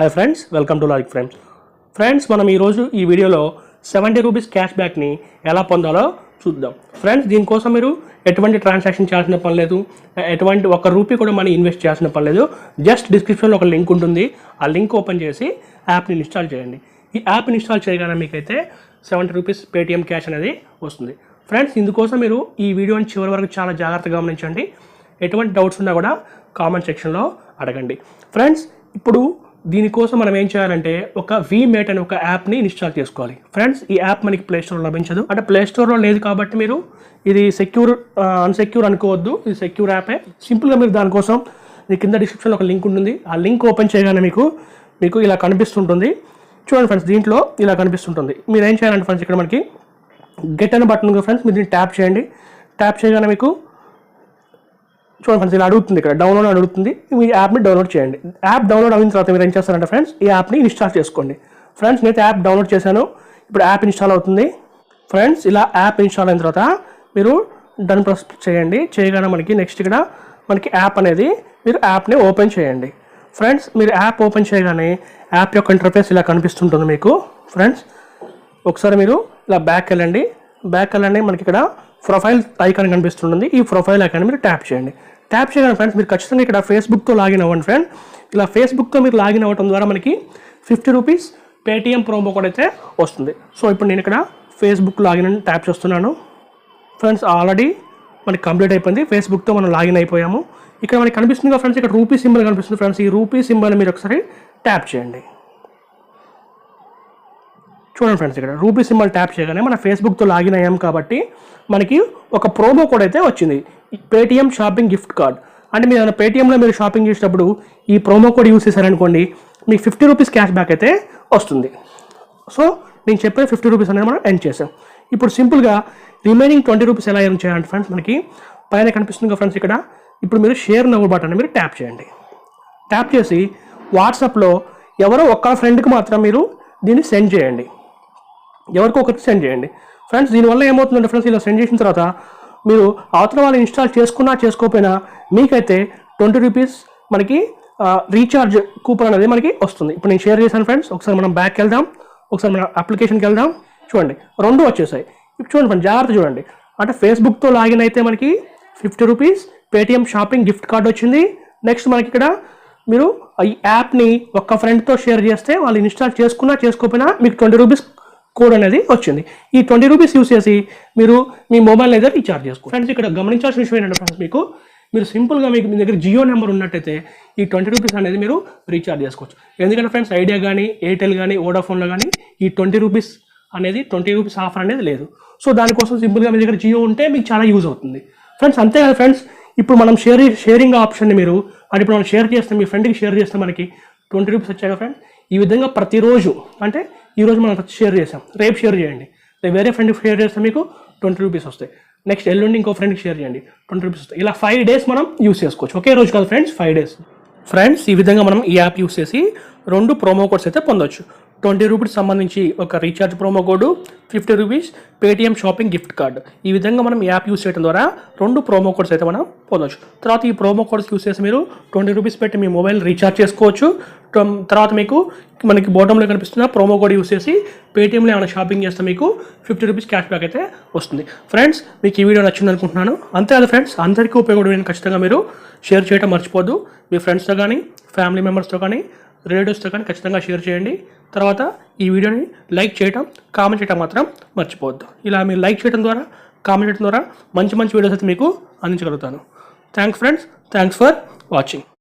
Hi friends, welcome to logic friends. Friends, మనం ఈరోజు ఈ వీడియోలో 70 రూపీస్ క్యాష్ బ్యాక్ని ఎలా పొందాలో చూద్దాం. ఫ్రెండ్స్, దీనికోసం మీరు ఎటువంటి ట్రాన్సాక్షన్ చేయాల్సిన పని లేదు, ఎటువంటి ఒక్క రూపీ కూడా మనీ ఇన్వెస్ట్ చేయాల్సిన పని లేదు. జస్ట్ డిస్క్రిప్షన్లో ఒక లింక్ ఉంటుంది, ఆ లింక్ ఓపెన్ చేసి యాప్ని ఇన్స్టాల్ చేయండి. ఈ యాప్ని ఇన్స్టాల్ చేయగానే మీకైతే 70 రూపీస్ పేటీఎం క్యాష్ అనేది వస్తుంది. ఫ్రెండ్స్, ఇందుకోసం మీరు ఈ వీడియోని చివరి వరకు చాలా జాగ్రత్తగా గమనించండి. ఎటువంటి డౌట్స్ ఉన్నా కూడా కామెంట్ సెక్షన్లో అడగండి. ఫ్రెండ్స్, ఇప్పుడు దీనికోసం మనం ఏం చేయాలంటే ఒక వీమేట్ అనే ఒక యాప్ని ఇన్స్టాల్ చేసుకోవాలి. ఫ్రెండ్స్, ఈ యాప్ మనకి ప్లేస్టోర్లో లభించదు, అంటే ప్లేస్టోర్లో లేదు కాబట్టి మీరు ఇది అన్సెక్యూర్ అనుకోవద్దు. ఇది సెక్యూర్ యాపే. సింపుల్గా మీరు దానికోసం మీ కింద డిస్క్రిప్షన్లో ఒక లింక్ ఉంటుంది, ఆ లింక్ ఓపెన్ చేయగానే మీకు ఇలా కనిపిస్తుంటుంది. చూడండి ఫ్రెండ్స్, దీంట్లో ఇలా కనిపిస్తుంటుంది. మీరు ఏం చేయాలంటే ఫ్రెండ్స్, ఇక్కడ మనకి గెట్ అనే బటన్ ఉంది ఫ్రెండ్స్, మీరు దీన్ని ట్యాప్ చేయండి. ట్యాప్ చేయగానే మీకు చూడండి ఫ్రెండ్స్, ఇలా అడుగుతుంది, ఇక్కడ డౌన్లోడ్ అడుగుతుంది. మీ యాప్ని డౌన్లోడ్ చేయండి. యాప్ డౌన్లోడ్ అయిన తర్వాత మీరు ఏం చేస్తారంటే ఫ్రెండ్స్, ఈ యాప్ని ఇన్స్టాల్ చేసుకోండి. ఫ్రెండ్స్, నేనైతే యాప్ డౌన్లోడ్ చేశాను. ఇప్పుడు యాప్ ఇన్స్టాల్ అవుతుంది. ఫ్రెండ్స్, ఇలా యాప్ ఇన్స్టాల్ అయిన తర్వాత మీరు డన్ ప్రెస్ చేయండి. చేయగానే మనకి నెక్స్ట్ ఇక్కడ మనకి యాప్ అనేది మీరు యాప్ని ఓపెన్ చేయండి. ఫ్రెండ్స్, మీరు యాప్ ఓపెన్ చేయగానే యాప్ యొక్క ఇంటర్ఫేస్ ఇలా కనిపిస్తుంటుంది మీకు. ఫ్రెండ్స్, ఒకసారి మీరు ఇలా బ్యాక్ వెళ్ళండి. మనకి ఇక్కడ ప్రొఫైల్ ఐకాన్ కనిపిస్తుంటుంది. ఈ ప్రొఫైల్ ఐకాన్ మీరు ట్యాప్ చేయండి. ట్యాప్ చేయగానే ఫ్రెండ్స్, మీరు ఖచ్చితంగా ఇక్కడ ఫేస్బుక్తో లాగిన్ అవ్వండి. ఫ్రెండ్, ఇలా ఫేస్బుక్తో మీరు లాగిన్ అవ్వడం ద్వారా మనకి 50 రూపీస్ పేటీఎం ప్రోమో కోడ్ అయితే వస్తుంది. సో ఇప్పుడు నేను ఇక్కడ ఫేస్బుక్ లాగిన్ అని ట్యాప్ చేస్తున్నాను. ఫ్రెండ్స్, ఆల్రెడీ మనకి కంప్లీట్ అయిపోయింది. ఫేస్బుక్తో మనం లాగిన్ అయిపోయాము. ఇక్కడ మనకి కనిపిస్తుంది కదా ఫ్రెండ్స్, ఇక్కడ రూపీ సింబల్ కనిపిస్తుంది. ఫ్రెండ్స్, ఈ రూపీ సింబల్ మీరు ఒకసారి ట్యాప్ చేయండి. చూడండి ఫ్రెండ్స్, ఇక్కడ రూపీ సింబల్ ట్యాప్ చేయగానే మన ఫేస్బుక్తో లాగిన్ అయ్యాం కాబట్టి మనకి ఒక ప్రోమో కోడ్ అయితే వచ్చింది, పేటీఎం షాపింగ్ గిఫ్ట్ కార్డ్. అంటే మీరు ఏమైనా పేటీఎంలో మీరు షాపింగ్ చేసేటప్పుడు ఈ ప్రోమో కోడ్ యూస్ చేశారనుకోండి, మీకు 50 రూపీస్ క్యాష్ బ్యాక్ అయితే వస్తుంది. సో నేను చెప్పిన 50 రూపీస్ అనేది మనం ఎండ్ చేసాం. ఇప్పుడు సింపుల్గా రిమైనింగ్ 20 రూపీస్ ఎలా ఎర్న్ చేయాలంటే ఫ్రెండ్స్, మనకి పైన కనిపిస్తుంది కదా ఫ్రెండ్స్, ఇక్కడ ఇప్పుడు మీరు షేర్ నవ్ బటన్ మీరు ట్యాప్ చేయండి. ట్యాప్ చేసి వాట్సాప్లో ఎవరో ఒక్క ఫ్రెండ్కి మాత్రం మీరు దీన్ని సెండ్ చేయండి. ఎవరికో ఒకరికి సెండ్ చేయండి. ఫ్రెండ్స్, దీనివల్ల ఏమవుతుందంటే ఫ్రెండ్స్, ఇలా సెండ్ చేసిన తర్వాత మీరు అవతల వాళ్ళు ఇన్స్టాల్ చేసుకున్నా చేసుకోకపోయినా మీకైతే 20 రూపీస్ మనకి రీఛార్జ్ కూపన్ అనేది మనకి వస్తుంది. ఇప్పుడు నేను షేర్ చేశాను ఫ్రెండ్స్. ఒకసారి మనం బ్యాక్ వెళ్దాం, ఒకసారి మన అప్లికేషన్కి వెళ్దాం. చూడండి, 2 వచ్చేసాయి. ఇప్పుడు చూడండి ఫ్రెండ్స్, జాగ్రత్త చూడండి. అంటే ఫేస్బుక్తో లాగిన్ అయితే మనకి 50 rupees Paytm shopping gift card వచ్చింది. నెక్స్ట్ మనకి ఇక్కడ మీరు ఈ యాప్ని ఒక్క ఫ్రెండ్తో షేర్ చేస్తే వాళ్ళు ఇన్స్టాల్ చేసుకున్నా చేసుకోకపోయినా మీకు 20 రూపీస్ కోడ్ అనేది వచ్చింది. ఈ 20 రూపీస్ యూస్ చేసి మీరు మీ మొబైల్ అయితే రీఛార్జ్ చేసుకోండి. ఫ్రెండ్స్, ఇక్కడ గమనించాల్సిన విషయం ఏంటంటే ఫ్రెండ్స్, మీరు సింపుల్గా మీ దగ్గర జియో నెంబర్ ఉన్నట్టయితే ఈ 20 రూపీస్ అనేది మీరు రీఛార్జ్ చేసుకోవచ్చు. ఎందుకంటే ఫ్రెండ్స్, ఐడియా కానీ ఎయిర్టెల్ కానీ వోడాఫోన్లో కానీ ఈ 20 రూపీస్ అనేది 20 రూపీస్ ఆఫర్ అనేది లేదు. సో దానికోసం సింపుల్గా మీ దగ్గర జియో ఉంటే మీకు చాలా యూజ్ అవుతుంది. ఫ్రెండ్స్, అంతేకాదు ఫ్రెండ్స్, ఇప్పుడు మనం షేరింగ్ ఆప్షన్ని మీరు అంటే ఇప్పుడు మనం షేర్ చేస్తే మీ ఫ్రెండ్కి షేర్ చేస్తే మనకి 20 రూపీస్ వచ్చాయి కదా ఫ్రెండ్స్. ఈ విధంగా ప్రతిరోజు అంటే ఈరోజు మనం షేర్ చేసాం, రేపు షేర్ చేయండి, రేపు వేరే ఫ్రెండ్కి షేర్ చేస్తే మీకు 20 రూపీస్ వస్తాయి. నెక్స్ట్ ఎల్లుండి ఇంకో ఫ్రెండ్కి షేర్ చేయండి, 20 రూపీస్ వస్తాయి. ఇలా 5 డేస్ మనం యూస్ చేసుకోవచ్చు. ఒకే రోజు కాదు ఫ్రెండ్స్, 5 డేస్. ఫ్రెండ్స్, ఈ విధంగా మనం ఈ యాప్ యూస్ చేసి 2 ప్రోమో కోడ్స్ అయితే పొందవచ్చు. 20 రూపీస్ సంబంధించి ఒక recharge promo code, 50 rupees Paytm shopping gift card. ఈ విధంగా మనం యాప్ యూస్ చేయడం ద్వారా 2 ప్రోమో కోడ్స్ అయితే మనం పొందవచ్చు. తర్వాత ఈ ప్రోమో కోడ్స్ యూస్ చేసి మీరు 20 రూపీస్ పెట్టి మీ మొబైల్ రీఛార్జ్ చేసుకోవచ్చు. తర్వాత మనకి బాటంలో కనిపిస్తున్న ప్రోమో కోడ్ యూస్ చేసి పేటీఎంలో ఏమైనా షాపింగ్ చేస్తే మీకు 50 రూపీస్ క్యాష్ బ్యాక్ అయితే వస్తుంది. ఫ్రెండ్స్, మీకు ఈ వీడియో నచ్చింది అనుకుంటున్నాను. అంతేకాదు ఫ్రెండ్స్, అందరికీ ఉపయోగపడే ఖచ్చితంగా మీరు షేర్ చేయడం మర్చిపోద్దు. మీ ఫ్రెండ్స్తో కానీ ఫ్యామిలీ మెంబర్స్తో కానీ రిలేటివ్స్తో కానీ ఖచ్చితంగా షేర్ చేయండి. తర్వాత ఈ వీడియోని లైక్ చేయడం, కామెంట్ చేయడం మాత్రం మర్చిపోవద్దు. ఇలా మీరు లైక్ చేయడం ద్వారా, కామెంట్ చేయడం ద్వారా మంచి వీడియోస్ అయితే మీకు అందించగలుగుతాను. Thanks friends, thanks for watching.